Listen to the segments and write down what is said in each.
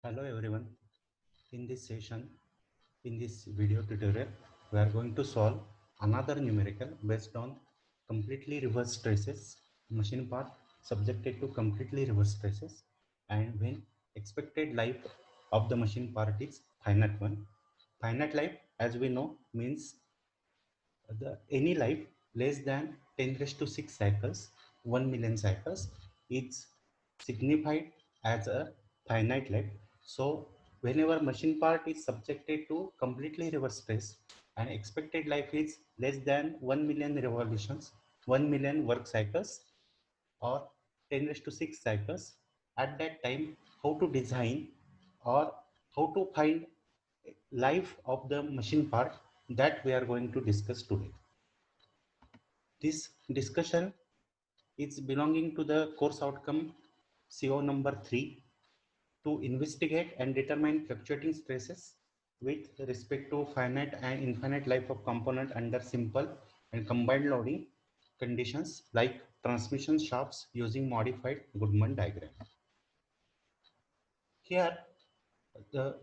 Hello everyone. In this session, in this video tutorial, we are going to solve another numerical based on completely reverse stresses, machine part subjected to completely reverse stresses, and when expected life of the machine part is finite one. Finite life, as we know, means the any life less than 10 raised to 6 cycles, 1 million cycles, is signified as a finite life. So whenever machine part is subjected to completely reverse stress and expected life is less than 1 million revolutions, 1 million work cycles, or 10 raised to 6 cycles, at that time how to design or how to find life of the machine part, that we are going to discuss today. This discussion is belonging to the course outcome CO number 3, to investigate and determine fluctuating stresses with respect to finite and infinite life of component under simple and combined loading conditions like transmission shafts using modified Goodman diagram. Here, the,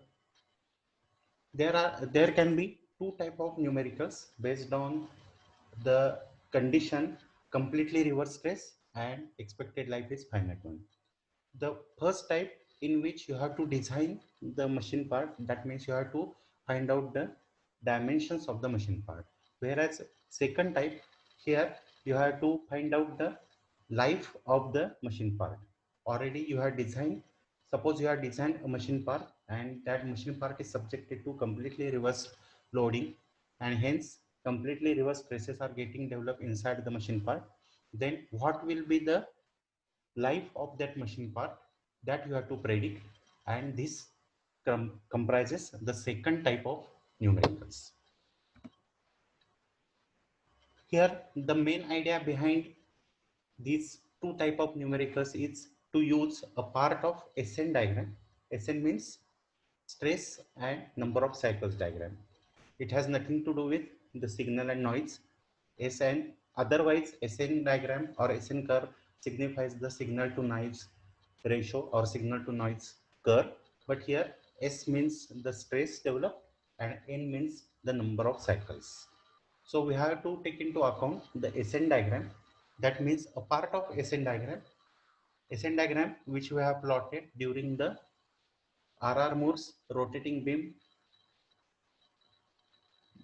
there can be two type of numericals based on the condition completely reverse stress and expected life is finite one. The first type, in which you have to design the machine part, that means you have to find out the dimensions of the machine part, whereas second type, here you have to find out the life of the machine part. Already you have designed, suppose you have designed a machine part and that machine part is subjected to completely reverse loading, and hence completely reverse stresses are getting developed inside the machine part. Then what will be the life of that machine part, that you have to predict, and this comprises the second type of numericals. Here the main idea behind these two type of numericals is to use a part of SN diagram. SN means stress and number of cycles diagram. It has nothing to do with the signal and noise. SN, otherwise SN diagram or SN curve signifies the signal to noise ratio or signal to noise curve. But here S means the stress developed and N means the number of cycles. So we have to take into account the SN diagram. That means a part of SN diagram which we have plotted during the RR Moore's rotating beam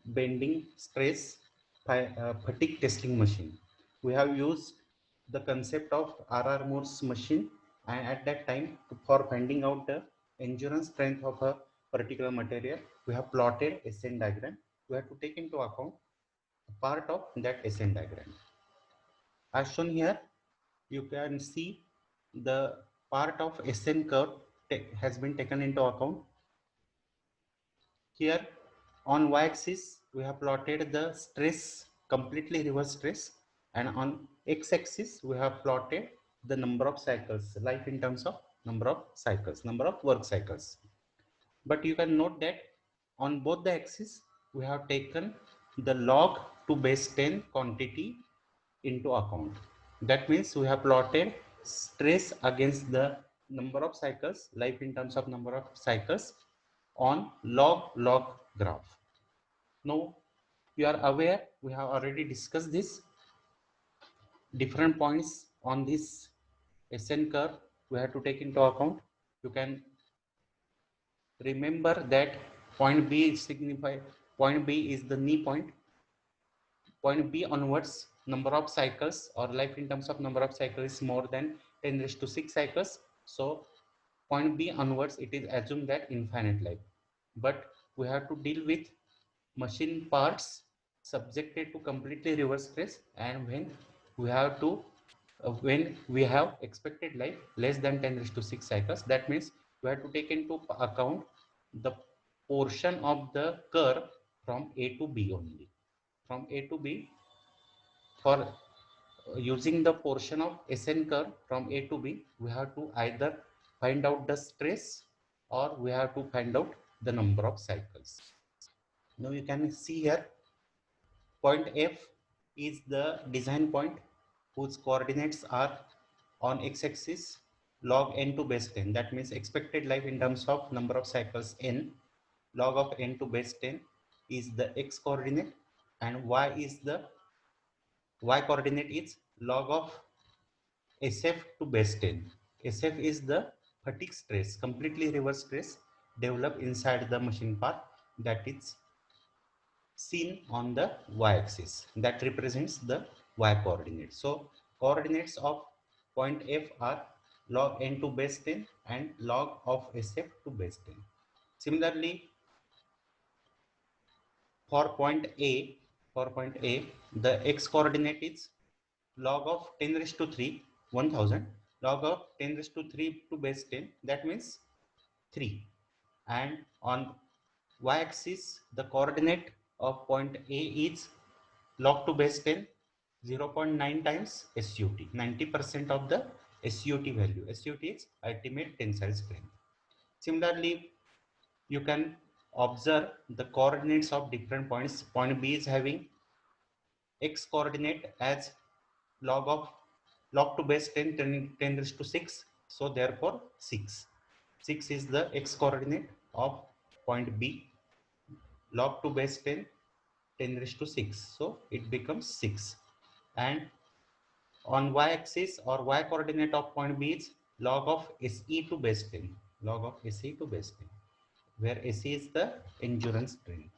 bending stress fatigue testing machine. We have used the concept of RR Moore's machine, and at that time, for finding out the endurance strength of a particular material, we have plotted SN diagram. We have to take into account a part of that SN diagram. As shown here, you can see the part of SN curve has been taken into account. Here on y-axis, we have plotted the stress, completely reverse stress, and on x-axis, we have plotted the number of cycles, life in terms of number of cycles, number of work cycles. But you can note that on both the axes, we have taken the log to base 10 quantity into account. That means we have plotted stress against the number of cycles, life in terms of number of cycles, on log graph. Now you are aware, we have already discussed this different points on this SN curve we have to take into account. You can remember that point B is signified, point B is the knee point. Point B onwards, number of cycles or life in terms of number of cycles is more than 10 raised to 6 cycles. So point B onwards, it is assumed that infinite life. But we have to deal with machine parts subjected to completely reverse stress, and when we have expected life less than 10 raised to 6 cycles, that means we have to take into account the portion of the curve from A to B only. From A to B, for using the portion of SN curve from A to B, we have to either find out the stress or we have to find out the number of cycles. Now you can see here, point F is the design point whose coordinates are on x-axis log n to base 10. That means expected life in terms of number of cycles n. Log of n to base 10 is the x coordinate, and y coordinate is log of SF to base 10. SF is the fatigue stress, completely reverse stress developed inside the machine part, that is seen on the y-axis, that represents the y coordinate. So coordinates of point F are log n to base 10 and log of SF to base 10. Similarly, for point A, the x coordinate is log of 10 raised to 3, 1000, log of 10 raised to 3 to base 10, that means 3. And on y-axis, the coordinate of point A is log to base 10, 0.9 times SUT, 90% of the SUT value. SUT is ultimate tensile strength. Similarly, you can observe the coordinates of different points. Point B is having x coordinate as log to base 10, 10 raised to 6. So therefore 6. 6 is the x coordinate of point B. Log to base 10, 10 raised to 6. So it becomes 6. And on y-axis or y coordinate of point B is log of SE to base 10. Log of SE to base 10, where SE is the endurance strength.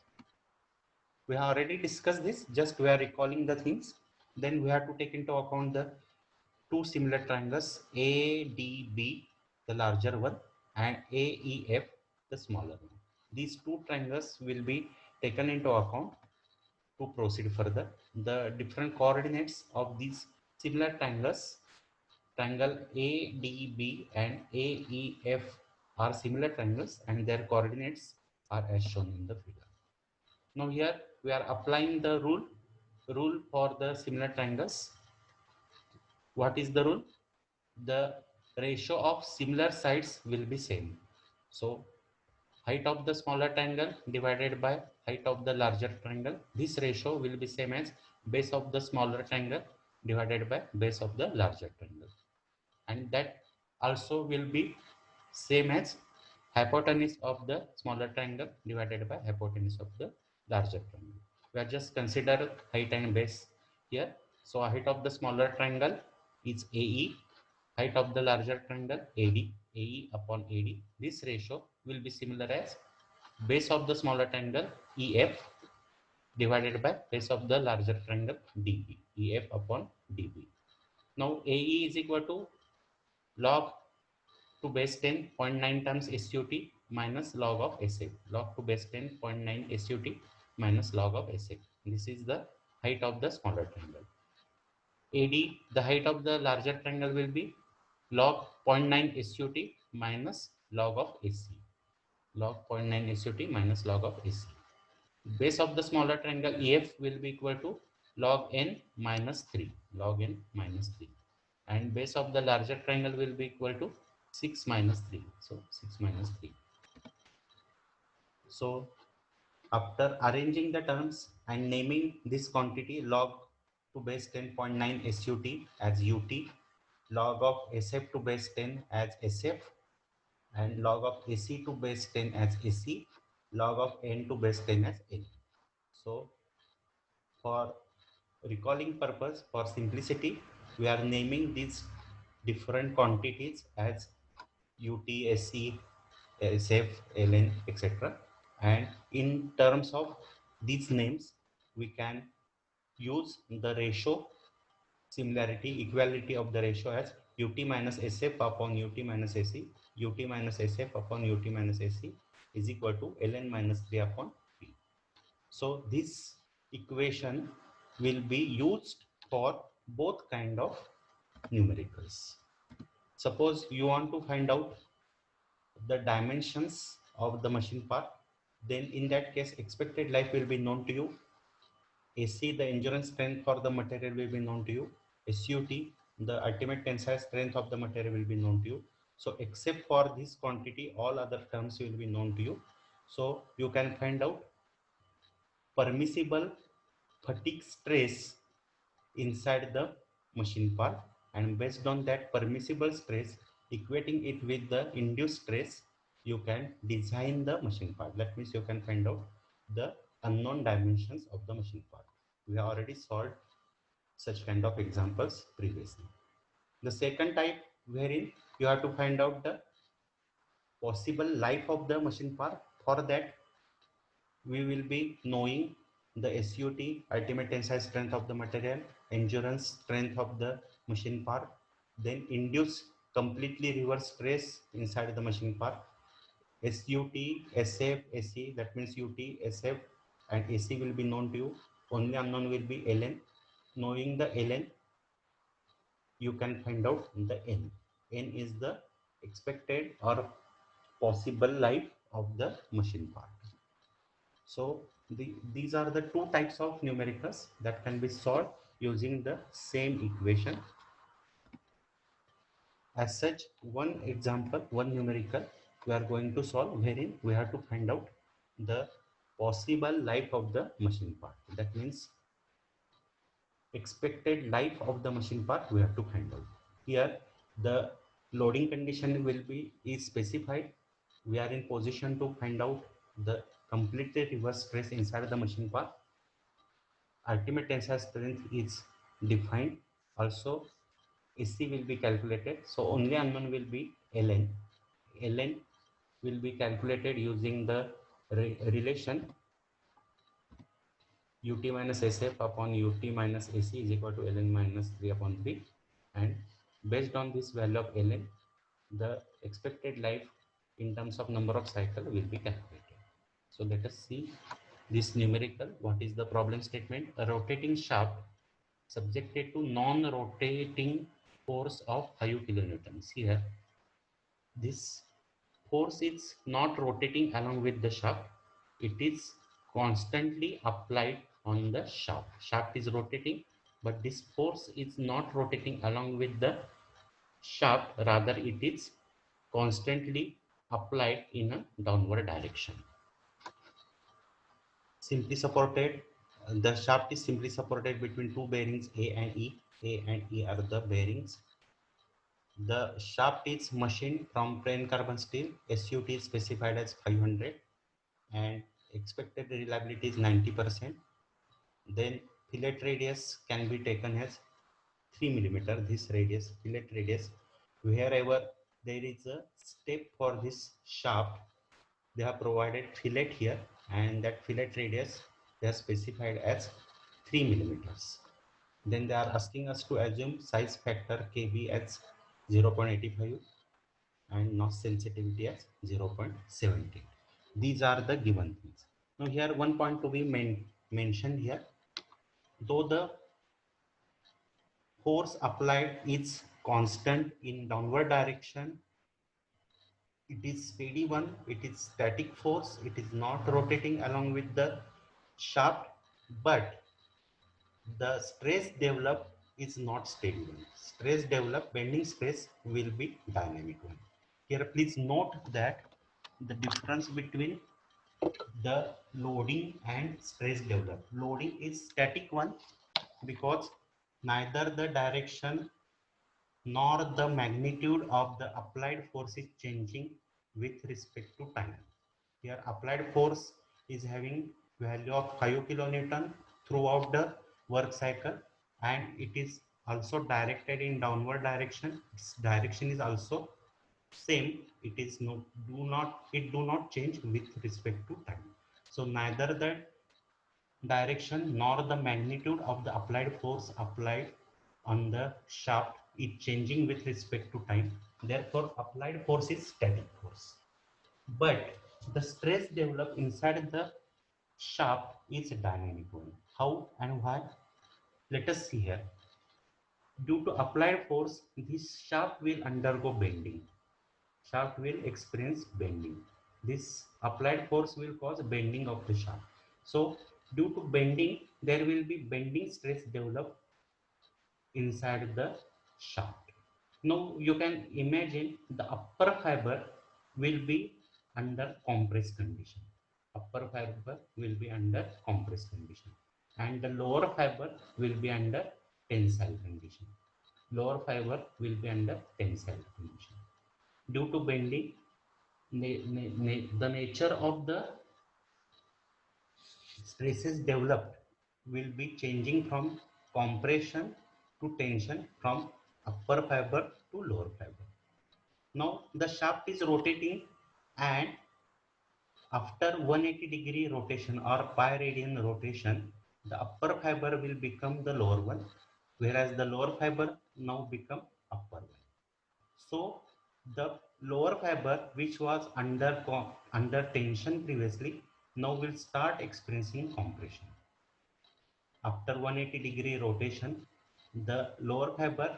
We have already discussed this, just we are recalling the things. Then we have to take into account the two similar triangles, ADB, the larger one, and AEF, the smaller one. These two triangles will be taken into account to proceed further. The different coordinates of these similar triangles, triangle ADB and AEF, are similar triangles, and their coordinates are as shown in the figure. Now here we are applying the rule for the similar triangles. What is the rule? The ratio of similar sides will be same. So height of the smaller triangle divided by height of the larger triangle, this ratio will be same as base of the smaller triangle divided by base of the larger triangle, and that also will be same as hypotenuse of the smaller triangle divided by hypotenuse of the larger triangle. We are just consider height and base here. So height of the smaller triangle is AE, height of the larger triangle AD, AE upon AD. This ratio will be similar as base of the smaller triangle EF divided by base of the larger triangle DB, EF upon DB. Now AE is equal to log to base 10.9 times SUT minus log of SF. Log to base 10.9 SUT minus log of SF. This is the height of the smaller triangle. AD, the height of the larger triangle will be log 0.9 SUT minus log of AC. Log 0.9 SUT minus log of AC. Base of the smaller triangle EF will be equal to log n minus 3. Log n minus 3. And base of the larger triangle will be equal to 6 minus 3. So 6 minus 3. So after arranging the terms and naming this quantity log to base 10.9 SUT as UT, log of SF to base 10 as SF, and log of AC to base 10 as AC, log of N to base 10 as N. So for recalling purpose, for simplicity, we are naming these different quantities as UT, SC, SF, LN, etc. And in terms of these names, we can use the ratio similarity, equality of the ratio as UT minus SF upon UT minus AC, UT minus SF upon UT minus AC is equal to ln minus 3 upon P. So this equation will be used for both kind of numericals. Suppose you want to find out the dimensions of the machine part, then in that case expected life will be known to you. AC, the endurance strength for the material will be known to you. SUT, the ultimate tensile strength of the material will be known to you. So except for this quantity, all other terms will be known to you. So you can find out permissible fatigue stress inside the machine part, and based on that permissible stress equating it with the induced stress, you can design the machine part. That means you can find out the unknown dimensions of the machine part. We have already solved such kind of examples previously. The second type, wherein you have to find out the possible life of the machine part. For that, we will be knowing the SUT, ultimate tensile strength of the material, endurance strength of the machine part, then induce completely reverse stress inside the machine part, SUT, SF, SE, that means UT, SF, and AC will be known to you. Only unknown will be ln. Knowing the ln, you can find out the n. N is the expected or possible life of the machine part. So these are the two types of numericals that can be solved using the same equation. As such, one example, one numerical we are going to solve, wherein we have to find out the possible life of the machine part. That means expected life of the machine part we have to find out. Here the loading condition will be is specified. We are in position to find out the completely reverse stress inside the machine part. Ultimate tensile strength is defined. Also AC will be calculated. So only unknown will be ln. Ln will be calculated using the relation ut minus sf upon ut minus ac is equal to ln minus 3 upon 3, and based on this value of ln, the expected life in terms of number of cycle will be calculated. So let us see this numerical. What is the problem statement? A rotating shaft subjected to non-rotating force of 5 kilonewtons. Here this force is not rotating along with the shaft. It is constantly applied on the shaft. Shaft is rotating, but this force is not rotating along with the shaft. Rather, it is constantly applied in a downward direction. Simply supported, the shaft is simply supported between two bearings A and E. A and E are the bearings. The shaft is machined from plain carbon steel. SUT is specified as 500 and expected reliability is 90%. Then fillet radius can be taken as 3 millimeter. This radius, fillet radius, wherever there is a step for this shaft, they have provided fillet here, and that fillet radius they are specified as 3 millimeters. Then they are asking us to assume size factor KB as 0.85 and notch sensitivity as 0.70. These are the given things. Now here one point to be mentioned here. Though the force applied is constant in downward direction, it is steady one, it is static force, it is not rotating along with the shaft, but the stress developed is not steady one. Stress developed, bending stress will be dynamic one. Here please note that the difference between the loading and stress developed. Loading is static one because neither the direction nor the magnitude of the applied force is changing with respect to time. Here applied force is having value of 5 kilonewton throughout the work cycle, and it is also directed in downward direction. Its direction is also same. It is do not change with respect to time. So neither the direction nor the magnitude of the applied force applied on the shaft is changing with respect to time. Therefore, applied force is static force. But the stress developed inside the shaft is a dynamic one. How and why? Let us see here. Due to applied force, this shaft will undergo bending. Shaft will experience bending. This applied force will cause bending of the shaft. So due to bending, there will be bending stress developed inside the shaft. Now you can imagine the upper fiber will be under compressed condition. Upper fiber will be under compressed condition, and the lower fiber will be under tensile condition. Lower fiber will be under tensile condition. due to bending, the nature of the stresses developed will be changing from compression to tension, from upper fiber to lower fiber. Now the shaft is rotating, and after 180-degree rotation or pi radian rotation, the upper fiber will become the lower one, whereas the lower fiber now become upper one. So the lower fiber, which was under tension previously, now will start experiencing compression. After 180-degree rotation, the lower fiber,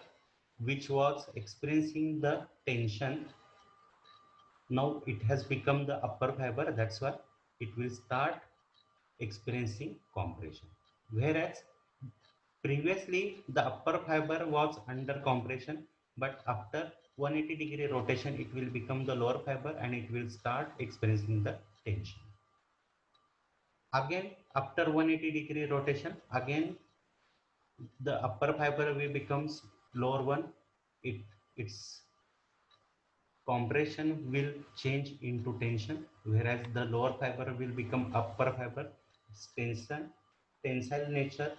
which was experiencing the tension, now it has become the upper fiber. That's why it will start experiencing compression. Whereas previously the upper fiber was under compression, but after 180-degree rotation, it will become the lower fiber and it will start experiencing the tension. Again, after 180-degree rotation, again the upper fiber will becomes lower one. Its compression will change into tension, whereas the lower fiber will become upper fiber. Tensile nature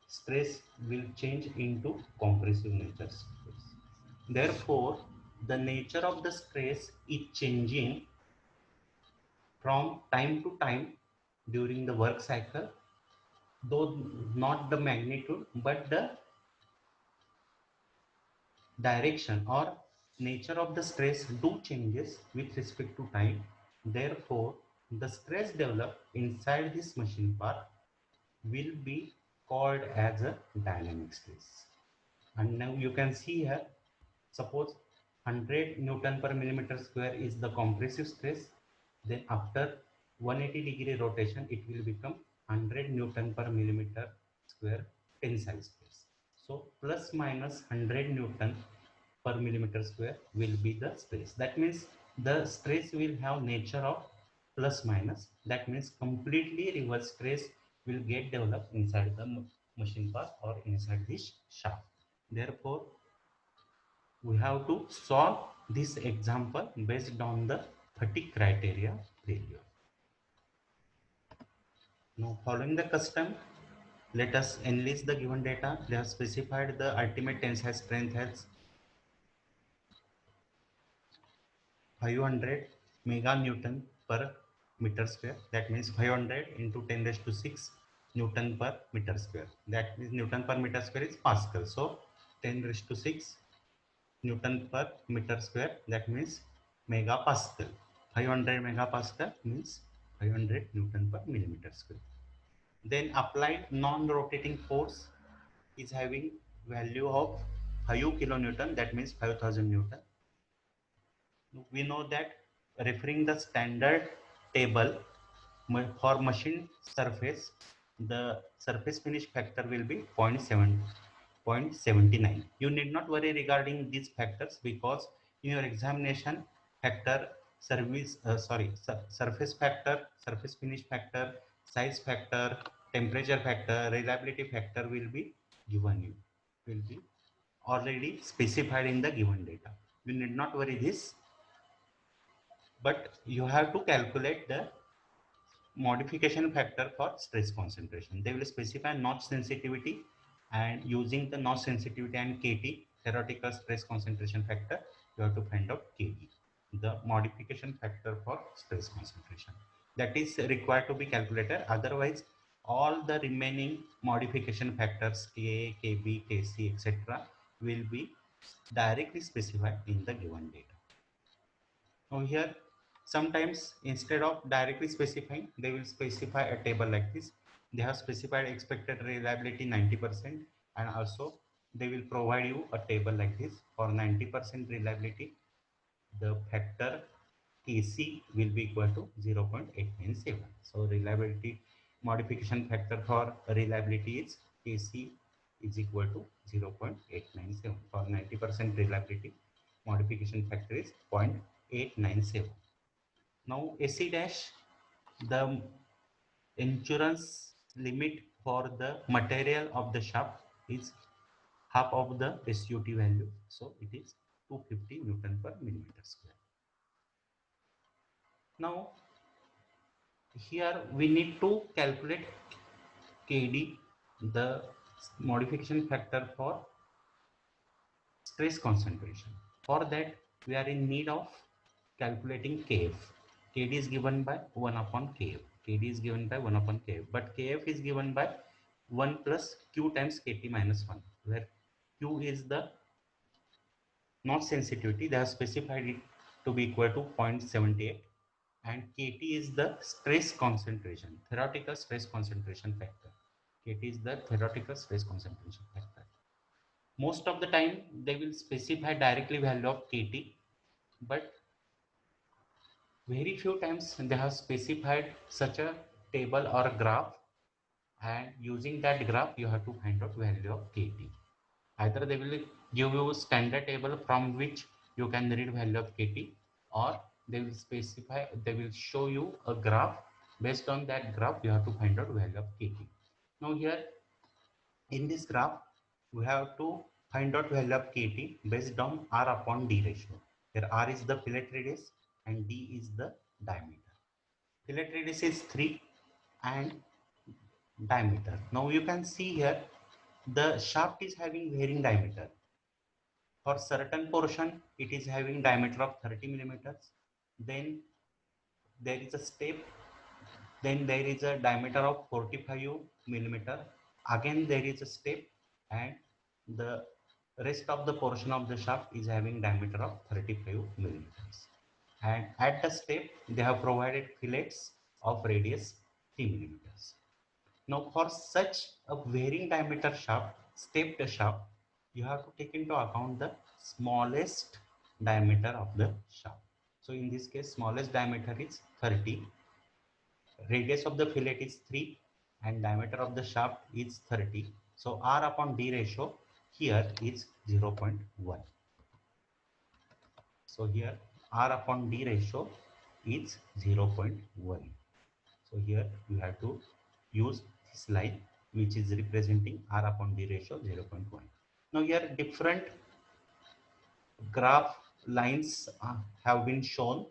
stress will change into compressive nature stress. Therefore, the nature of the stress is changing from time to time during the work cycle, though not the magnitude, but the direction or nature of the stress do changes with respect to time. Therefore, the stress developed inside this machine part will be called as a dynamic stress. And now you can see here, suppose 100 Newton per millimeter square is the compressive stress. Then after 180-degree rotation, it will become 100 Newton per millimeter square tensile stress. So plus minus 100 Newton per millimeter square will be the stress. That means the stress will have nature of plus minus. That means completely reverse stress will get developed inside the machine part or inside this shaft. Therefore, we have to solve this example based on the 30 criteria failure. Now, following the custom, let us enlist the given data. They have specified the ultimate tensile strength as 500 mega Newton per meter square. That means 500 into 10 raised to 6 Newton per meter square. That means Newton per meter square is Pascal. So 10 raised to 6 Newton per meter square, that means megapascal. 500 megapascal means 500 Newton per millimeter square. Then applied non-rotating force is having value of 5 kilonewton, that means 5000 Newton. We know that referring the standard table for machine surface, the surface finish factor will be 0.79. You need not worry regarding these factors, because in your examination factor, surface factor, surface finish factor, size factor, temperature factor, reliability factor will be given you, will be already specified in the given data. You need not worry this, but you have to calculate the modification factor for stress concentration. They will specify notch sensitivity, and using the notch sensitivity and KT, theoretical stress concentration factor, you have to find out KT, the modification factor for stress concentration. That is required to be calculated. Otherwise, all the remaining modification factors K, KB, KC, etc. will be directly specified in the given data. Now here, sometimes instead of directly specifying, they will specify a table like this. They have specified expected reliability 90%, and also they will provide you a table like this. For 90% reliability, the factor Kc will be equal to 0.897. So reliability modification factor for reliability is Kc is equal to 0.897. For 90% reliability, modification factor is 0.897. Now AC dash, the insurance limit for the material of the shaft is half of the SUT value. So it is 250 Newton per millimeter square. Now here we need to calculate KD, the modification factor for stress concentration. For that, we are in need of calculating Kf. Kd is given by 1 upon Kf. Kd is given by 1 upon Kf. But Kf is given by 1 plus Q times Kt minus 1, where Q is the not sensitivity. They have specified it to be equal to 0.78. And Kt is the stress concentration, theoretical stress concentration factor. Kt is the theoretical stress concentration factor. Most of the time they will specify directly value of Kt, but very few times they have specified such a table or a graph, and using that graph you have to find out value of Kt. Either they will give you standard table from which you can read value of Kt, or they will show you a graph. Based on that graph you have to find out value of Kt. Now here in this graph we have to find out value of Kt based on R upon D ratio. Here R is the fillet radius and D is the diameter. Fillet radius is 3 and diameter. Now you can see here the shaft is having varying diameter. For certain portion it is having diameter of 30 millimeters. Then there is a step. Then there is a diameter of 45 millimeter. Again there is a step, and the rest of the portion of the shaft is having diameter of 35 millimeters. And at the step they have provided fillets of radius 3 millimeters. Now for such a varying diameter shaft, stepped shaft, you have to take into account the smallest diameter of the shaft. So in this case, smallest diameter is 30, radius of the fillet is 3, and diameter of the shaft is 30. So R upon D ratio here is 0.1. So here R upon D ratio is 0.1. So here you have to use this line which is representing R upon D ratio 0.1. Now here different graph lines have been shown,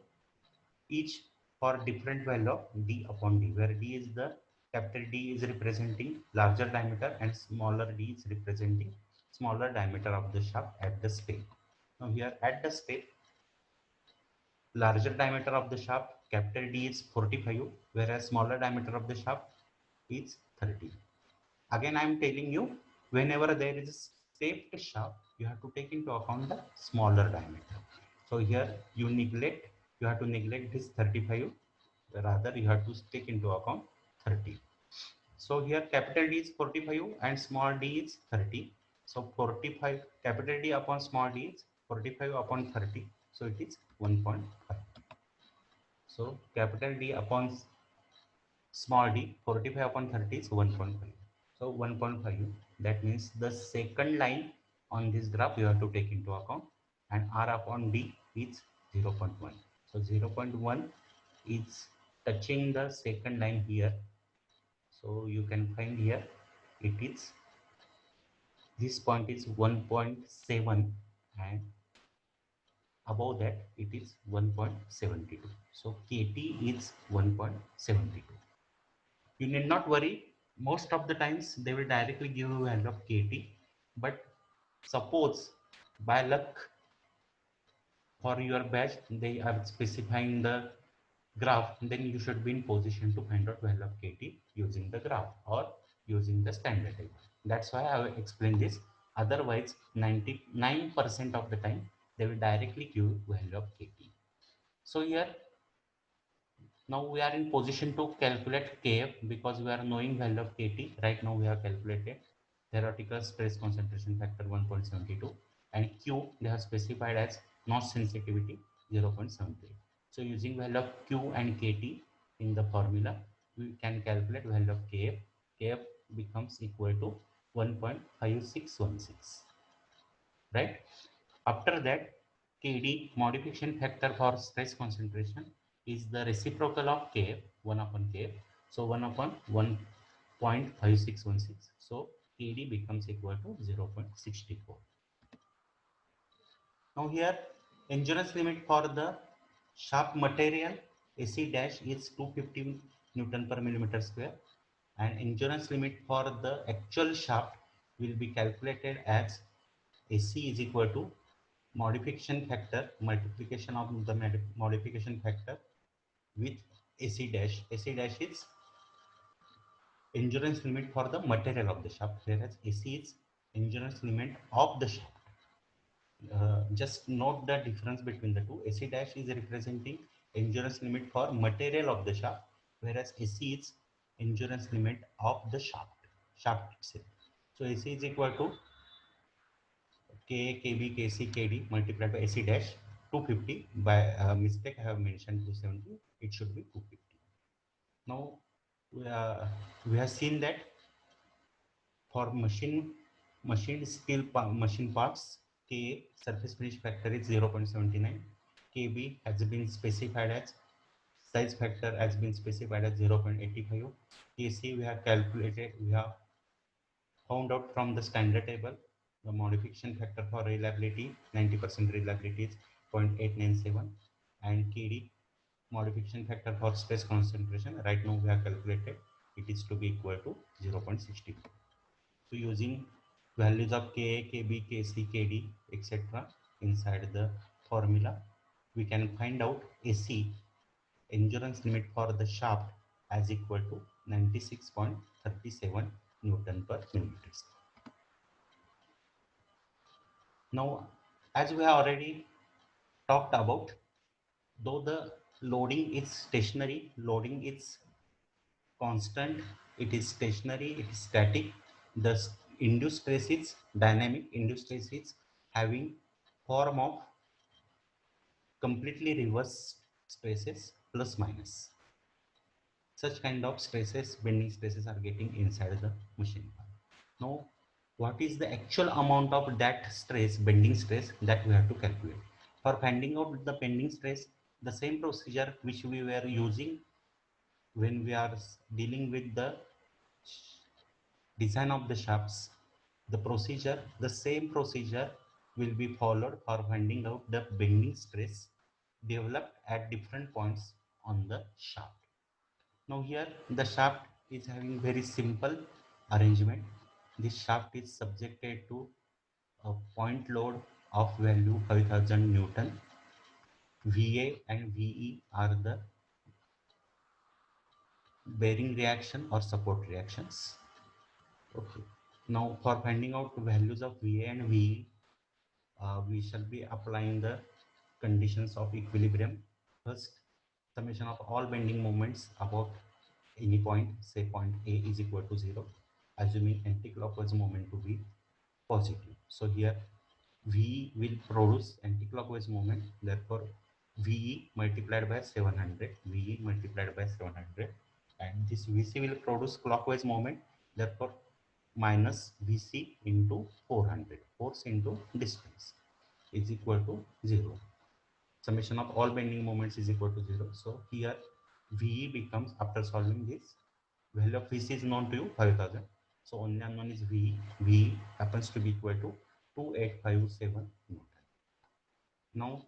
each for different value of D upon D, where D is the capital D is representing larger diameter and smaller d is representing smaller diameter of the shaft at the step. Now here at the step, larger diameter of the shaft capital D is 45, whereas smaller diameter of the shaft is 30. Again I am telling you, whenever there is a stepped shaft you have to take into account the smaller diameter. So here you have to neglect this 35, rather you have to take into account 30. So here capital D is 45 and small d is 30. So 45 capital D upon small d is 45 upon 30. So it is 1.5. So capital D upon small d 45 upon 30 is 1.5. So 1.5, that means the second line on this graph you have to take into account, and R upon D is 0.1. So 0.1 is touching the second line here. So you can find here it is, this point is 1.7 and above that it is 1.72. So Kt is 1.72. You need not worry, most of the times they will directly give you value of Kt, but suppose by luck for your batch they are specifying the graph, then you should be in position to find out value of Kt using the graph or using the standard table. That's why I will explain this. Otherwise 99% of the time they will directly give value of Kt. So here now we are in position to calculate Kf because we are knowing value of Kt. Right now we have calculated theoretical stress concentration factor 1.72, and Q they have specified as not sensitivity 0.73. So using value of Q and Kt in the formula, we can calculate value of Kf. Kf becomes equal to 1.5616, right? After that, Kd modification factor for stress concentration is the reciprocal of Kf, 1 upon Kf. So 1 upon 1.5616. So Kd becomes equal to 0.64. Now here endurance limit for the shaft material AC dash is 250 Newton per millimeter square, and endurance limit for the actual shaft will be calculated as AC is equal to modification factor, multiplication of the modification factor with AC dash. AC dash is endurance limit for the material of the shaft, whereas AC is endurance limit of the shaft. Just note the difference between the two. AC dash is representing endurance limit for material of the shaft, whereas AC is endurance limit of the shaft itself. So AC is equal to K, KB, KC, KD multiplied by AC dash 250. By mistake, I have mentioned 270. It should be 250. Now, we have seen that for machine machine parts, K surface finish factor is 0.79. KB has been specified as size factor has been specified as 0.85. KC we have calculated, we have found out from the standard table. The modification factor for reliability, 90% reliability is 0.897, and KD modification factor for stress concentration, right now we have calculated it is to be equal to 0.60. So using values of Ka, Kb, Kc, Kd, etc. inside the formula, we can find out AC endurance limit for the shaft as equal to 96.37 Newton per millimeter. Now, as we have already talked about, though the loading is stationary, loading is constant, it is stationary, it is static, the induced stress is dynamic, induced stress is having form of completely reverse stresses plus minus. Such kind of stresses, bending stresses are getting inside the machine. Now, what is the actual amount of that stress, bending stress, that we have to calculate? For finding out the bending stress, the same procedure which we were using when we are dealing with the design of the shafts, the same procedure will be followed for finding out the bending stress developed at different points on the shaft. Now here the shaft is having very simple arrangement. This shaft is subjected to a point load of value 5000 Newton. VA and VE are the bearing reaction or support reactions. Okay. Now for finding out values of VA and VE, we shall be applying the conditions of equilibrium. First, summation of all bending moments about any point, say point A is equal to 0, assuming anticlockwise moment to be positive. So here V will produce anticlockwise moment, therefore VE multiplied by 700, VE multiplied by 700, and this VC will produce clockwise moment, therefore minus VC into 400, force into distance is equal to 0. Summation of all bending moments is equal to 0. So here VE becomes, after solving this, value of VC is known to you 5000. So only unknown is VE. VE happens to be equal to 2857 Newton. Now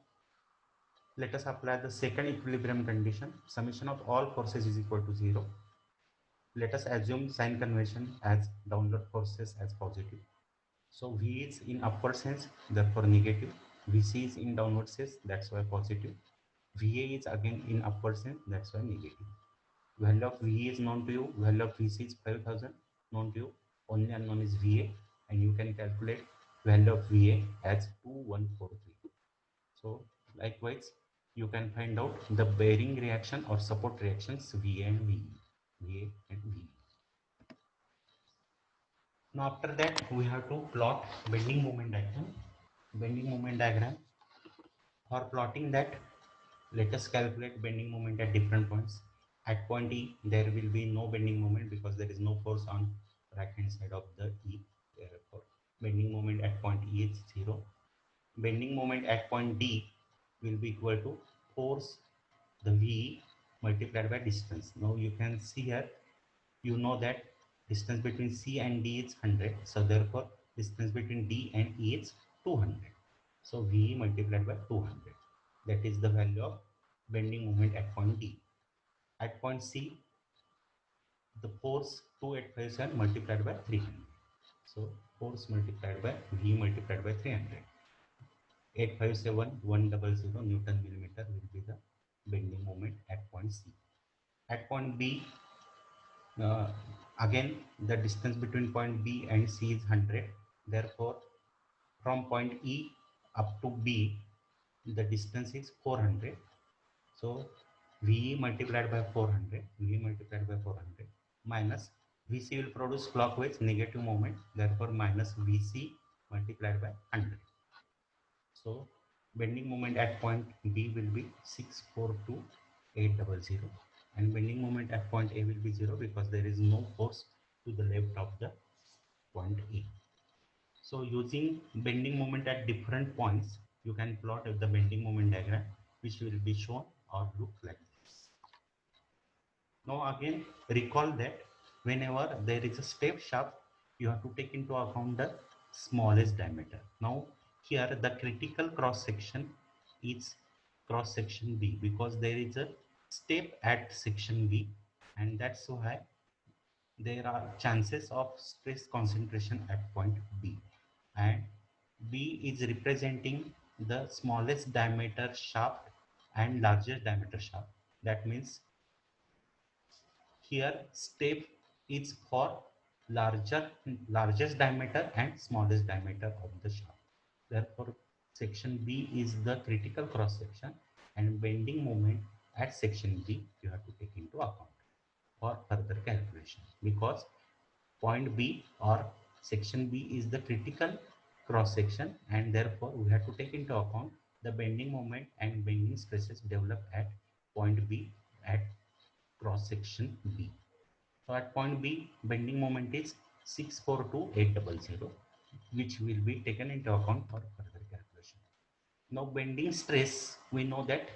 let us apply the second equilibrium condition. Summation of all forces is equal to 0. Let us assume sign convention as downward forces as positive. So V is in upward sense, therefore negative. VC is in downward sense, that's why positive. VA is again in upward sense, that's why negative. Value of VA is known to you, value of VC is 5000 known to you, only unknown is VA, and you can calculate value of VA as 2143. So likewise, you can find out the bearing reaction or support reactions VA and VE. VA and VE. Now after that, we have to plot bending moment diagram. Bending moment diagram. For plotting that, let us calculate bending moment at different points. At point E, there will be no bending moment because there is no force on right hand side of the E. Therefore, bending moment at point E is 0. Bending moment at point D will be equal to force, the V multiplied by distance. Now you can see here, you know that distance between C and D is 100. So therefore, distance between D and E is 200. So VE multiplied by 200. That is the value of bending moment at point D. At point C, the force 2857 multiplied by 300. So force multiplied by V multiplied by 300. 857 100 Newton millimeter will be the bending moment at point C. At point B, uh, again the distance between point B and C is 100. Therefore, from point E up to B, the distance is 400. So VE multiplied by 400, VE multiplied by 400 minus VC will produce clockwise negative moment, therefore minus VC multiplied by 100. So bending moment at point B will be 642,800 and bending moment at point A will be 0 because there is no force to the left of the point A. So using bending moment at different points, you can plot the bending moment diagram which will be shown or look like this. Now again recall that whenever there is a step shaft, you have to take into account the smallest diameter. Now here the critical cross section is cross section B because there is a step at section B, and that's why there are chances of stress concentration at point B, and B is representing the smallest diameter shaft and largest diameter shaft. That means here step is for largest diameter and smallest diameter of the shaft. Therefore, section B is the critical cross section, and bending moment at section B you have to take into account for further calculation, because point B or section B is the critical cross section, and therefore we have to take into account the bending moment and bending stresses developed at point B at cross section B. So at point B, bending moment is 642,800, which will be taken into account for further calculation. Now bending stress, we know that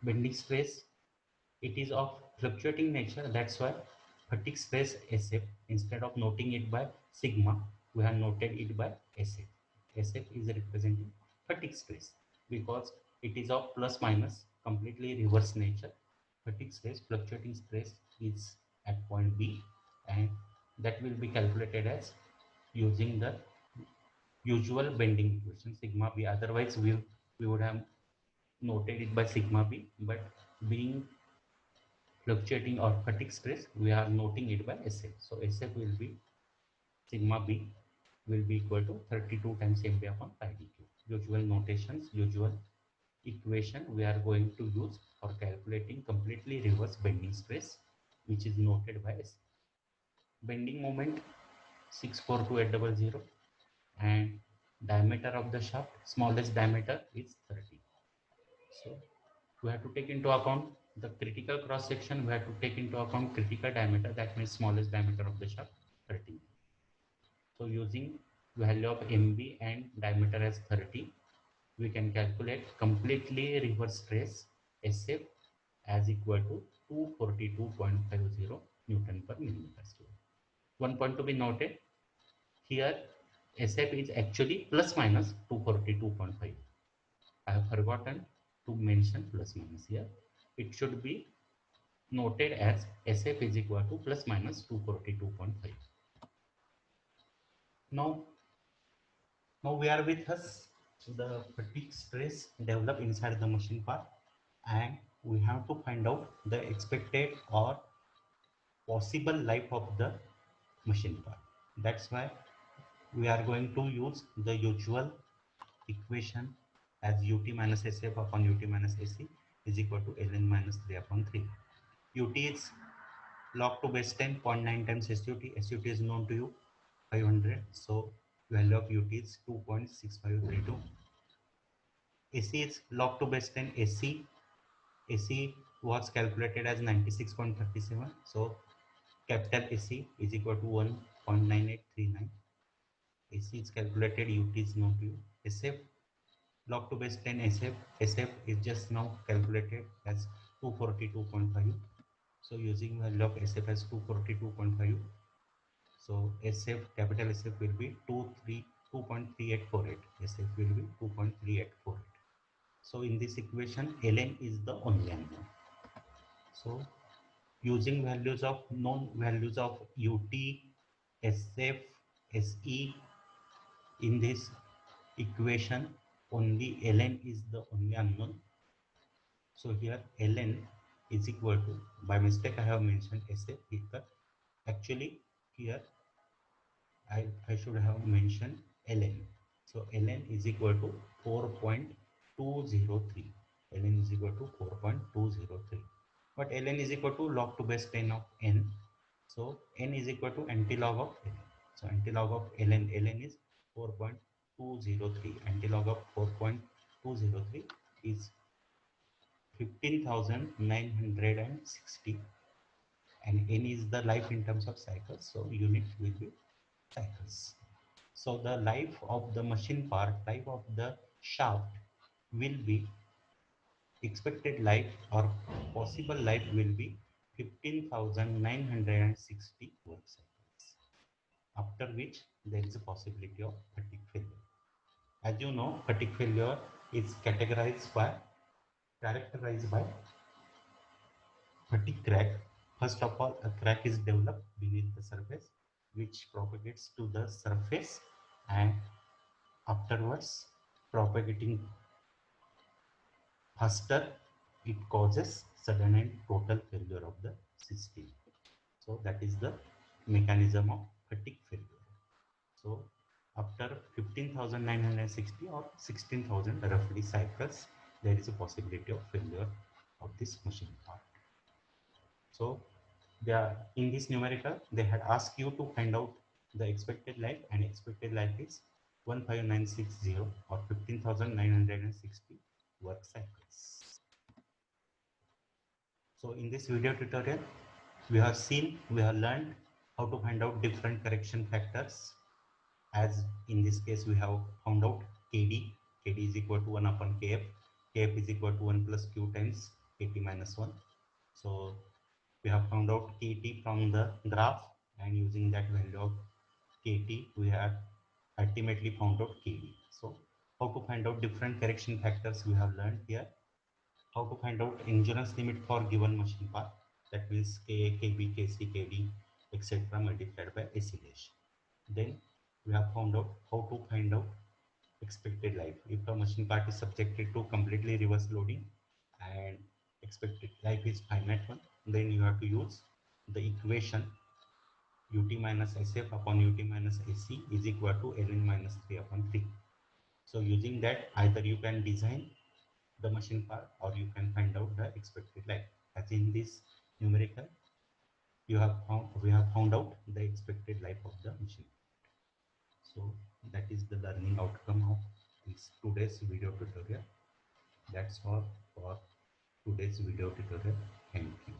bending stress, it is of fluctuating nature. That's why fatigue stress SF, instead of noting it by sigma, we have noted it by SF. SF is representing fatigue stress because it is of plus minus completely reverse nature. Fatigue stress, fluctuating stress is at point B, and that will be calculated as using the usual bending equation sigma B. Otherwise we would have noted it by sigma B, but being fluctuating or fatigue stress, we are noting it by SF. So SF will be sigma B will be equal to 32 times MPa upon pi dq. Usual notations, usual equation we are going to use for calculating completely reverse bending stress, which is noted by SF. Bending moment 642,800 and diameter of the shaft, smallest diameter is 30. So we have to take into account the critical cross section, we have to take into account critical diameter, that means smallest diameter of the shaft, 30. So using value of MB and diameter as 30, we can calculate completely reverse stress SF as equal to 242.50 Newton per millimeter square. One point to be noted, here SF is actually plus minus 242.5. I have forgotten to mention plus minus here. It should be noted as SF is equal to plus minus 242.5. Now, now we are with us the fatigue stress developed inside the machine part, and we have to find out the expected or possible life of the machine part. That's why we are going to use the usual equation as ut minus sf upon ut minus ac is equal to ln minus 3 upon 3. Ut is log to base 10 0.9 times SUT. SUT is known to you 500. So value of UT is 2.6532. AC is log to base 10 AC. AC was calculated as 96.37. So capital AC is equal to 1.9839. AC is calculated, UT is known to you. SF log to base 10 SF. SF is just now calculated as 242.5. So using value of SF as 242.5. So SF, capital SF will be 2.3848. SF will be 2.3848. So in this equation, ln is the only unknown. So using values of known values of ut, sf, se in this equation, only ln is the only unknown. So here ln is equal to, by mistake I have mentioned sf here. Actually here I should have mentioned ln. So ln is equal to 4.203. ln is equal to 4.203. But ln is equal to log to base 10 of n. So n is equal to antilog of ln. So antilog of ln is 4.203. Antilog of 4.203 is 15,960, and n is the life in terms of cycles, so unit will be cycles. So the life of the machine part, life of the shaft will be, expected life or possible life will be 15,960 work cycles, after which there is a possibility of fatigue failure. As you know, fatigue failure is characterized by fatigue crack. First of all, a crack is developed beneath the surface, which propagates to the surface, and afterwards, propagating faster, it causes sudden and total failure of the system. So that is the mechanism of fatigue failure. So after 15,960 or 16,000 roughly cycles, there is a possibility of failure of this machine part. So they are, in this numerical, they had asked you to find out the expected life, and expected life is 15960 or 15,960 work cycles. So in this video tutorial, we have learned how to find out different correction factors. As in this case, we have found out KD. KD is equal to 1 upon KF. KF is equal to 1 plus Q times KT minus 1. So we have found out KT from the graph, and using that value of KT, we have ultimately found out KD. So how to find out different correction factors we have learned here. How to find out endurance limit for given machine part, that means Ka, Kb, Kc, Kd, etc. multiplied by AC dash. Then we have found out how to find out expected life. If a machine part is subjected to completely reverse loading and expected life is finite one, then you have to use the equation ut minus sf upon ut minus ac is equal to ln minus 3 upon 3. So using that, either you can design the machine part or you can find out the expected life. As in this numerical, we have found out the expected life of the machine. So that is the learning outcome of this today's video tutorial. That's all for today's video tutorial. Thank you.